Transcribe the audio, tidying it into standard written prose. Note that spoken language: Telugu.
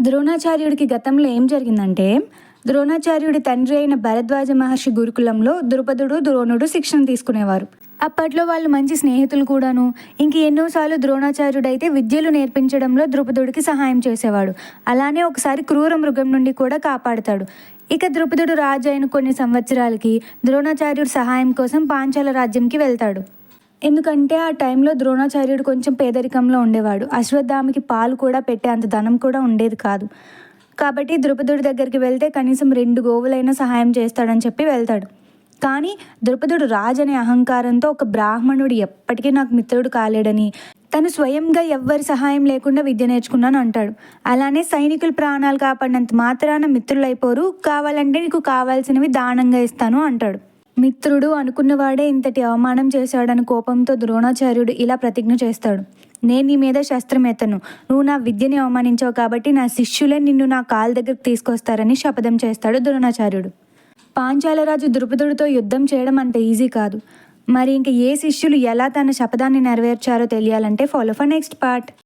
ద్రోణాచార్యుడికి గతంలో ఏం జరిగిందంటే, ద్రోణాచార్యుడి తండ్రి అయిన భరద్వాజ మహర్షి గురుకులంలో ద్రుపదుడు, ద్రోణుడు శిక్షణ తీసుకునేవారు. అప్పట్లో వాళ్ళు మంచి స్నేహితులు కూడాను. ఎన్నోసార్లు ద్రోణాచార్యుడైతే విద్యలు నేర్పించడంలో ద్రుపదుడికి సహాయం చేసేవాడు. అలానే ఒకసారి క్రూర మృగం నుండి కూడా కాపాడుతాడు. ఇక ద్రుపదుడు రాజు అయిన కొన్ని సంవత్సరాలకి ద్రోణాచార్యుడు సహాయం కోసం పాంచాల రాజ్యంకి వెళ్తాడు. ఎందుకంటే ఆ టైంలో ద్రోణాచార్యుడు కొంచెం పేదరికంలో ఉండేవాడు. అశ్వత్థామకి పాలు కూడా పెట్టే అంత ధనం కూడా ఉండేది కాదు. కాబట్టి ద్రుపదుడి దగ్గరికి వెళ్తే కనీసం 2 గోవులైనా సహాయం చేస్తాడని చెప్పి వెళ్తాడు. కానీ ద్రుపదుడు రాజు అనే అహంకారంతో ఒక బ్రాహ్మణుడు ఎప్పటికీ నాకు మిత్రుడు కాలేడని, తను స్వయంగా ఎవ్వరి సహాయం లేకుండా విద్య నేర్చుకున్నాను అంటాడు. అలానే సైనికుల ప్రాణాలు కాపాడినంత మాత్రాన మిత్రులైపోరు, కావాలంటే నీకు కావాల్సినవి దానంగా ఇస్తాను అంటాడు. మిత్రుడు అనుకున్నవాడే ఇంతటి అవమానం చేశాడని కోపంతో ద్రోణాచార్యుడు ఇలా ప్రతిజ్ఞ చేస్తాడు. నేను నీ మీద శస్త్రం ఎత్తను, నువ్వు నా విద్యని అవమానించావు కాబట్టి నా శిష్యులే నిన్ను నా కాళ్ళ దగ్గరకు తీసుకొస్తారని శపథం చేస్తాడు ద్రోణాచార్యుడు. పాంచాలరాజు ద్రుపదుడితో యుద్ధం చేయడం అంత ఈజీ కాదు. మరి ఏ శిష్యులు ఎలా తన శపథాన్ని నెరవేర్చారో తెలియాలంటే ఫాలో ఫర్ నెక్స్ట్ పార్ట్.